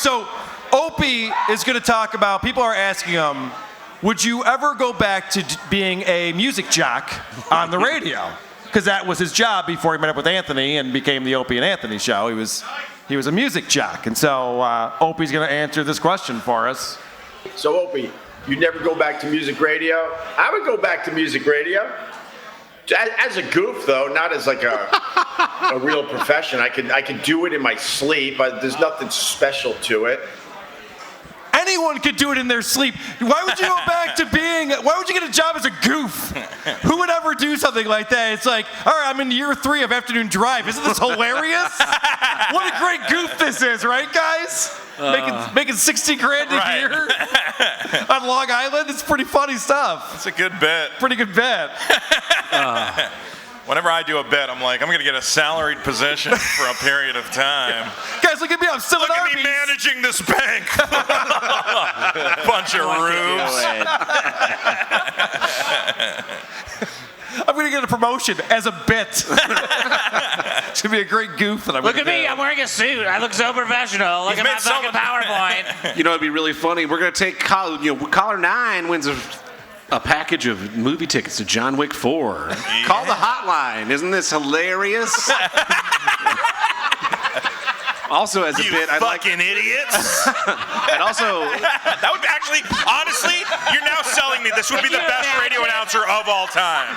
so Opie is going to talk about, people are asking him, would you ever go back to being a music jock on the radio? Because that was his job before he met up with Anthony and became the Opie and Anthony show. He was a music jock. And so Opie's going to answer this question for us. So Opie, you'd never go back to music radio? I would go back to music radio. As a goof, though, not as like a real profession. I could do it in my sleep. There's nothing special to it. Anyone could do it in their sleep. Why would you go back to why would you get a job as a goof? Who would ever do something like that? It's like, all right, I'm in year 3 of Afternoon Drive. Isn't this hilarious? What a great goof this is, right, guys? Making 60 grand a year on Long Island. It's pretty funny stuff. It's a good bet. Pretty good bet. Whenever I do a bet, I'm like, I'm going to get a salaried position for a period of time. Guys, look at me. I'm still Look at at Arby's. me managing this bank. Bunch of rubes. I'm going to get a promotion as a bit. It's going to be a great goof that I'm Look at me. I'm wearing a suit. I look so professional. Look at my fucking PowerPoint. You know, it'd be really funny. We're going to take caller 9 wins a package of movie tickets to John Wick 4. Yeah. Call the hotline. Isn't this hilarious? Also, as a bit, I'd like... fucking idiots. And also... That would actually, honestly, you're now selling me. This would be the best radio announcer of all time.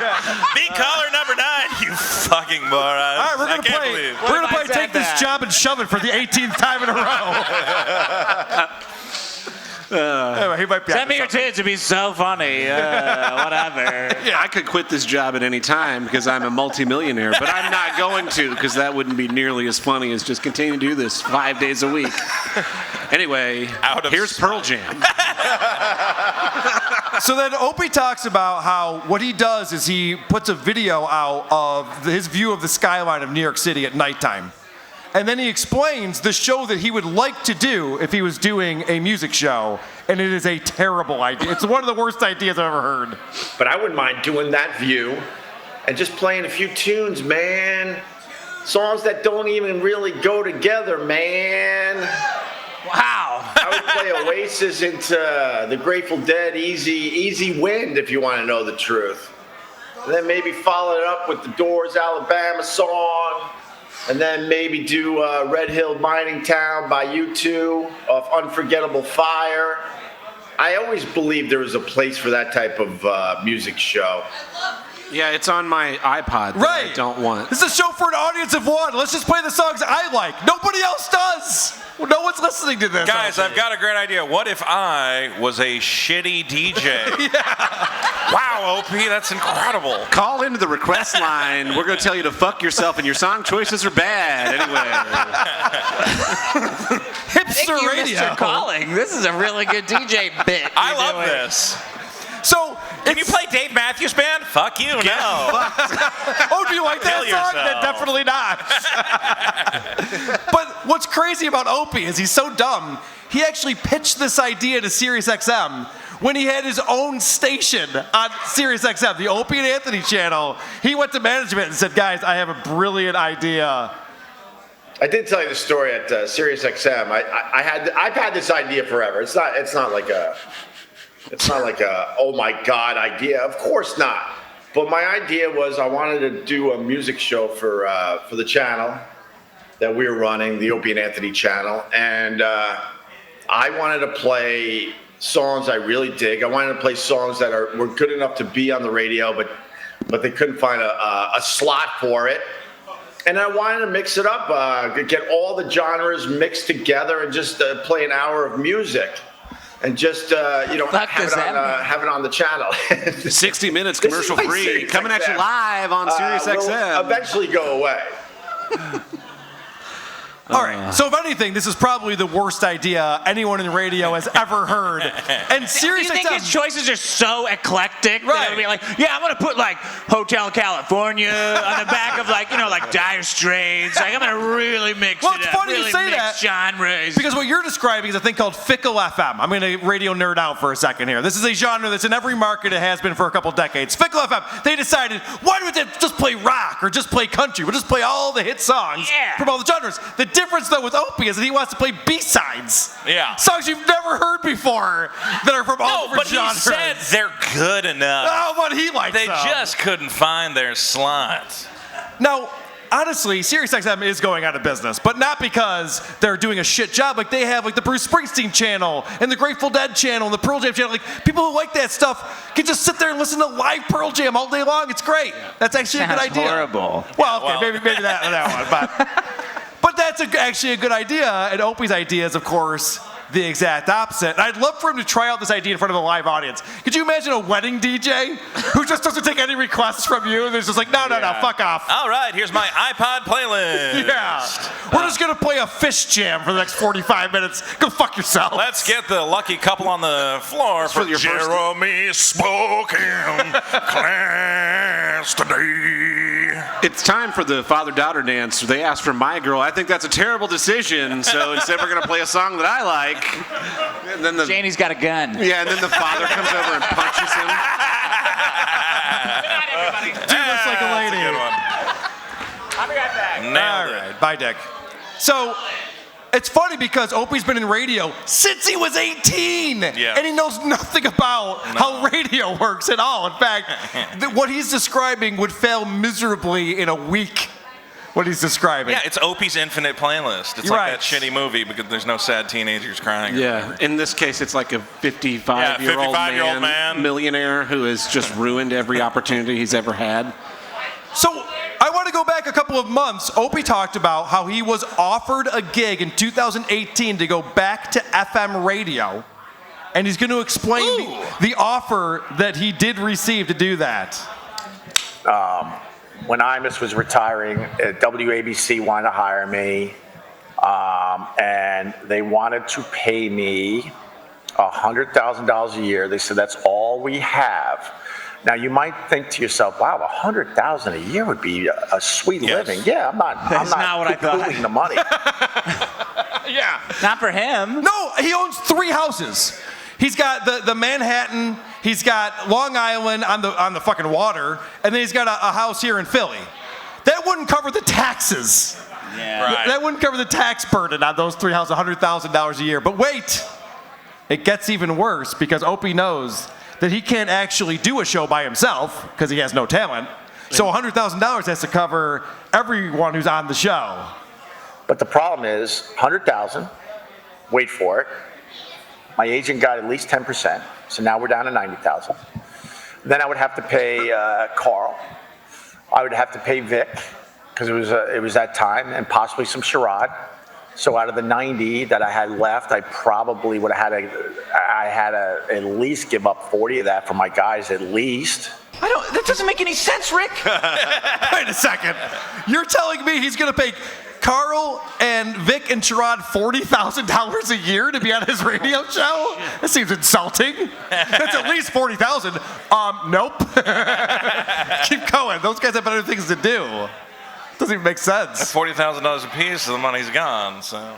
Be caller number 9, you fucking moron. All right, we're going to play Take This Job and Shove It for the 18th time in a row. Anyway, he might be Send me your tits. It'd be so funny. Whatever. Yeah, I could quit this job at any time because I'm a multimillionaire, but I'm not going to because that wouldn't be nearly as funny as just continue to do this 5 days a week. Anyway, here's Pearl Jam. So then Opie talks about how what he does is he puts a video out of his view of the skyline of New York City at nighttime. And then he explains the show that he would like to do if he was doing a music show, and it is a terrible idea. It's one of the worst ideas I've ever heard. But I wouldn't mind doing that view and just playing a few tunes, man. Songs that don't even really go together, man. Wow. I would play Oasis into the Grateful Dead, Easy Wind, if you want to know the truth. And then maybe follow it up with the Doors Alabama song. And then maybe do Red Hill Mining Town by U2 off Unforgettable Fire. I always believed there was a place for that type of music show. Yeah, it's on my iPod that I don't want. This is a show for an audience of one. Let's just play the songs I like. Nobody else does. No one's listening to this. Guys, I've got a great idea. What if I was a shitty DJ? Yeah. Wow, Opie, that's incredible. Call into the request line. We're going to tell you to fuck yourself and your song choices are bad. Anyway. Hipster radio. Mr. Calling. This is a really good DJ bit. I love this. So, can you play Dave Matthews Band? Fuck you, no. Oh, do you like that song? Then definitely not. But what's crazy about Opie is he's so dumb. He actually pitched this idea to SiriusXM when he had his own station on SiriusXM, the Opie and Anthony channel. He went to management and said, guys, I have a brilliant idea. I did tell you the story at SiriusXM. I've had this idea forever. It's not like a oh my God idea. Of course not. But my idea was I wanted to do a music show for the channel that we were running, the Opie and Anthony channel, and I wanted to play songs I really dig. I wanted to play songs that were good enough to be on the radio, but they couldn't find a slot for it. And I wanted to mix it up, get all the genres mixed together and just play an hour of music. And just, have it on the channel. 60 minutes commercial free, coming at you live on SiriusXM. Will eventually go away. All right, so if anything, this is probably the worst idea anyone in radio has ever heard. And SiriusXM... Do you think his choices are so eclectic that it would be like, yeah, I'm going to put, like, Hotel California on the back of, like, Dire Straits. Like, I'm going to really mix it up. Well, it's funny really you say mix that. genres. Because what you're describing is a thing called fickle FM. I'm going to radio nerd out for a second here. This is a genre that's in every market. It has been for a couple decades. Fickle FM, they decided, why don't we just play rock or just play country? We'll just play all the hit songs from all the genres. The difference, though, with Opie is that he wants to play B-sides. Yeah. Songs you've never heard before that are from all different genres. He said they're good enough. Oh, but he likes They them. just couldn't find their slot. Now, honestly, SiriusXM is going out of business, but not because they're doing a shit job. Like, they have, like, the Bruce Springsteen channel and the Grateful Dead channel and the Pearl Jam channel. Like, people who like that stuff can just sit there and listen to live Pearl Jam all day long. It's great. That's actually a good idea. Horrible. Well, okay, maybe that one, but that's actually a good idea. And Opie's idea is, of course, the exact opposite. And I'd love for him to try out this idea in front of a live audience. Could you imagine a wedding DJ who just doesn't take any requests from you? And there's just like, no, fuck off. All right, here's my iPod playlist. Yeah. We're just going to play a fish jam for the next 45 minutes. Go fuck yourself. Let's get the lucky couple on the floor for your first- Jeremy Spoken class today. It's time for the father-daughter dance. They asked for My Girl. I think that's a terrible decision, so instead we're going to play a song that I like. And then Janie's got a gun. Yeah, and then the father comes over and punches him. Do this like a lady. Good one. I'll be right back. Nailed All it. right. Bye, Dick. So, it's funny because Opie's been in radio since he was 18. Yeah. And he knows nothing about how radio works at all. In fact, what he's describing would fail miserably in a week. What he's describing. Yeah, it's Opie's Infinite Playlist. It's You're like right. that shitty movie because there's no sad teenagers crying. Yeah, in this case, it's like a 55-year-old 55-year-old man. millionaire who has just ruined every opportunity he's ever had. So, I want to go back a couple of months. Opie talked about how he was offered a gig in 2018 to go back to FM radio. And he's going to explain the offer that he did receive to do that. When Imus was retiring, WABC wanted to hire me, and they wanted to pay me $100,000 a year. They said, that's all we have. Now, you might think to yourself, wow, $100,000 a year would be a sweet living. Yeah, I'm not not what I thought. poo-pooing the money. Yeah. Not for him. No, he owns 3 houses. He's got the Manhattan, he's got Long Island on the fucking water, and then he's got a house here in Philly. That wouldn't cover the taxes. Yeah. Right. That wouldn't cover the tax burden on those 3 houses, $100,000 a year. But wait, it gets even worse because Opie knows that he can't actually do a show by himself because he has no talent. So $100,000 has to cover everyone who's on the show. But the problem is, $100,000, wait for it. My agent got at least 10%, so now we're down to $90,000. Then I would have to pay Carl. I would have to pay Vic, because it was that time, and possibly some Sherrod. So out of the 90 that I had left, I probably would have had to at least give up 40 of that for my guys at least. That doesn't make any sense, Rick. Wait a second. You're telling me he's going to pay Carl and Vic and Sherrod $40,000 a year to be on his radio show? That seems insulting. That's at least $40,000. Nope. Keep going. Those guys have better things to do. Doesn't even make sense. $40,000 a piece, so the money's gone. So, I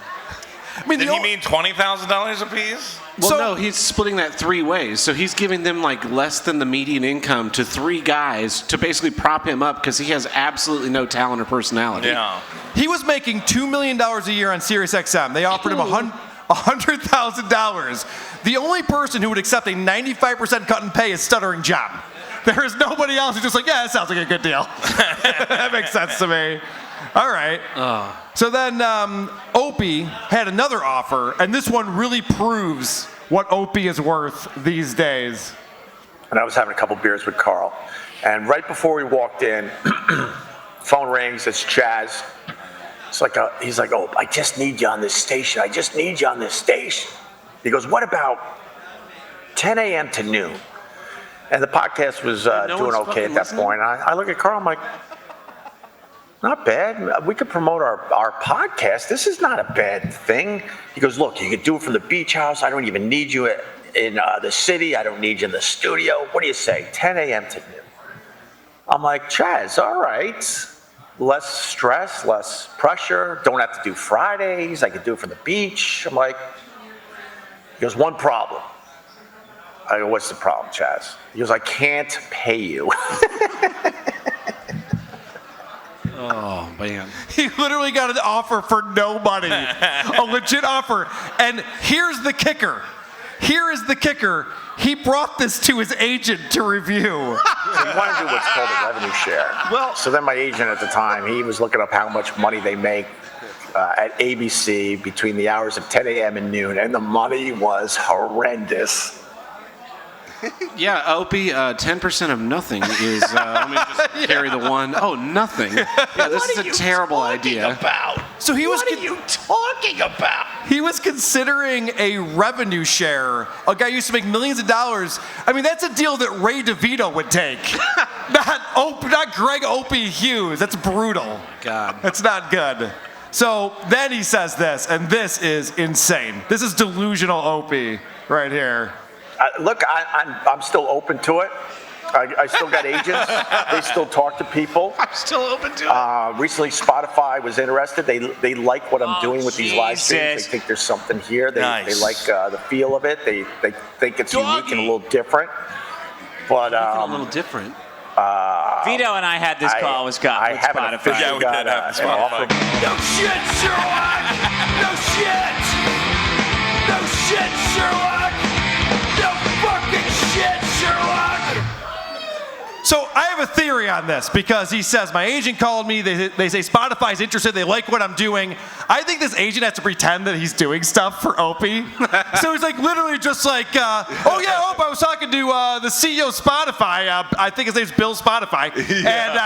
mean, did he mean $20,000 a piece? Well, So- no, he's splitting that 3 ways. So he's giving them like less than the median income to 3 guys to basically prop him up because he has absolutely no talent or personality. Yeah. He was making $2 million a year on SiriusXM. They offered him $100,000. The only person who would accept a 95% cut in pay is Stuttering John. There is nobody else who's just like, yeah, that sounds like a good deal. That makes sense to me. All right. So then Opie had another offer, and this one really proves what Opie is worth these days. And I was having a couple beers with Carl. And right before we walked in, phone rings, it's Chaz. He's like, oh, I just need you on this station. I just need you on this station. He goes, what about 10 a.m. to noon? And the podcast was doing okay at that point. And I look at Carl, I'm like, not bad. We could promote our podcast. This is not a bad thing. He goes, look, you can do it from the beach house. I don't even need you in the city. I don't need you in the studio. What do you say? 10 a.m. to noon. I'm like, Chaz, all right. Less stress, less pressure. Don't have to do Fridays. I could do it from the beach. I'm like, he goes, one problem. I go, what's the problem, Chaz? He goes, I can't pay you. Oh, man. He literally got an offer for no money, a legit offer. And here's the kicker. Here is the kicker. He brought this to his agent to review. So you want to do what's called a revenue share. Well, so then my agent at the time, he was looking up how much money they make at ABC between the hours of 10 a.m. and noon, and the money was horrendous. Yeah, Opie, 10% of nothing is, let me just carry the one. Oh, nothing. Yeah, this is a terrible idea. About? So he was. What are you talking about? He was considering a revenue share. A guy used to make millions of dollars. I mean, that's a deal that Ray DeVito would take. not Greg Opie Hughes. That's brutal. God. That's not good. So then he says this, and this is insane. This is delusional Opie right here. Look, I'm still open to it. I still got agents. They still talk to people. I'm still open to it. Recently, Spotify was interested. They like what I'm doing with these live streams. They think there's something here. They like the feel of it. They think it's unique and a little different. But a little different. Vito and I had this call with Scott. I haven't officially Yeah, we got did have an offer. No shit, Sherlock! No shit! No shit, Sherlock! No fucking shit, Sherlock! So I have a theory on this because he says, my agent called me, they say Spotify's interested, they like what I'm doing. I think this agent has to pretend that he's doing stuff for Opie. So he's like literally just like, oh yeah, I was talking to the CEO of Spotify. I think his name's Bill Spotify. And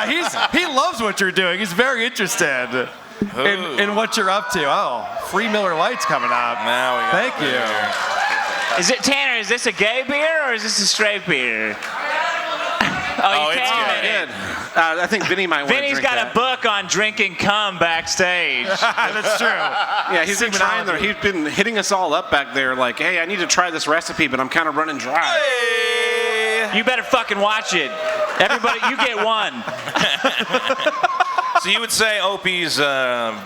he loves what you're doing. He's very interested in what you're up to. Oh, free Miller Lite's coming up. Now we got Thank you. Is it Tanner? Is this a gay beer or is this a straight beer? Oh, you it's can. Good. I think Vinny might want to drink Vinny's got that. a book on drinking cum backstage. That's true. Yeah, he's been trying there. He's been hitting us all up back there like, hey, I need to try this recipe, but I'm kind of running dry. You better fucking watch it. Everybody, you get one. So you would say Opie's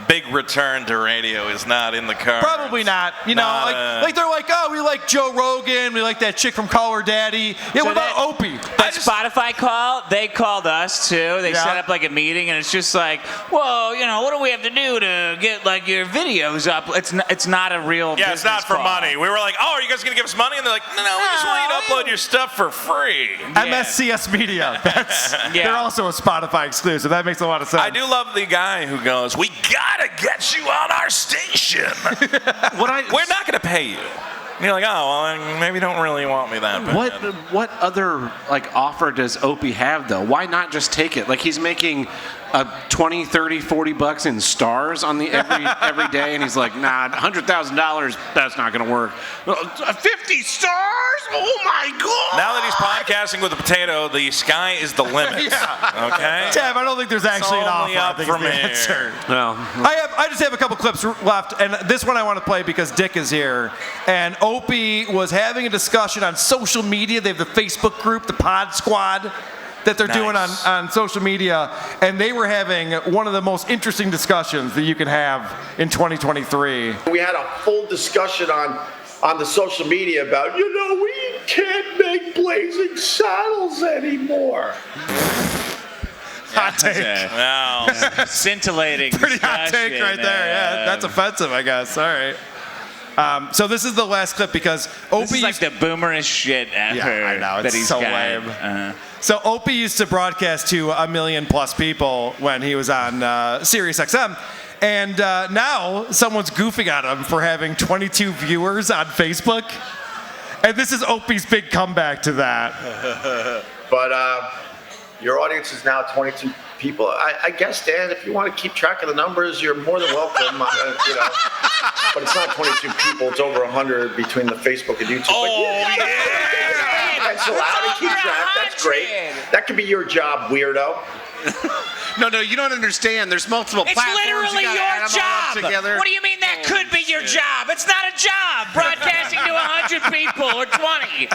big return to radio is not in the cards? Probably not. You know, like they're like, oh, we like Joe Rogan, we like that chick from Call Her Daddy. Yeah, what about Opie? That Spotify call, they called us too. They set up like a meeting, and it's just like, well, you know, what do we have to do to get like your videos up? It's not a real. Yeah, it's not for call. money. We were like, oh, are you guys gonna give us money? And they're like, no, we just want you to upload your stuff for free. MSCS Media. They're also a Spotify exclusive. That makes a lot of sense. I do love the guy who goes, we gotta get you on our station. We're not gonna pay you. And you're like, oh, well, maybe you don't really want me that bad. What other like offer does Opie have though? Why not just take it? Like he's making 20, 30, 40 bucks in stars on the every day, and he's like, nah, $100,000, that's not gonna work. 50 stars? Oh my god! Now that he's podcasting with a potato, the sky is the limit. Okay? Tab, I don't think there's actually an offer. Up I think from is the here. answer. No. I just have a couple clips left, and this one I want to play because Dick is here. And Opie was having a discussion on social media. They have the Facebook group, the Pod Squad, that they're doing on social media, and they were having one of the most interesting discussions that you can have in 2023. We had a full discussion on the social media about, we can't make Blazing Saddles anymore. Hot take. Wow. Scintillating. Pretty hot take right there. Yeah, that's offensive, I guess. All right. So this is the last clip because Opie. This is like the boomerish shit ever. Yeah, I know. It's that he's so got. lame. So Opie used to broadcast to 1 million plus people when he was on Sirius XM. And now someone's goofing at him for having 22 viewers on Facebook. And this is Opie's big comeback to that. But your audience is now 22 people. I guess, Dan, if you want to keep track of the numbers, you're more than welcome. But it's not 22 people. It's over 100 between the Facebook and YouTube. That's allowed to keep track. That's great. That could be your job, weirdo. No, you don't understand. There's multiple It's platforms. literally your job. Together. What do you mean that could be your job? It's not a job. Broadcasting to 100 people or 20.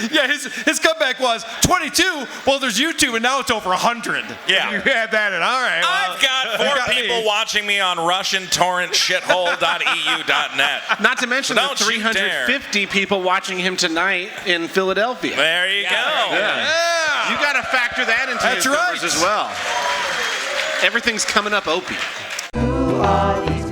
Yeah, his comeback was 22. Well, there's YouTube, and now it's over 100. Yeah. You had that, and all right. Well, I've got you 4 people me. watching me on RussianTorrentShithole.eu.net. Not to mention the Don't you 350 people watching him tonight in Philadelphia. There you go. Yeah. You got to factor that into That's his numbers right. as well. Everything's coming up Opie. Who are these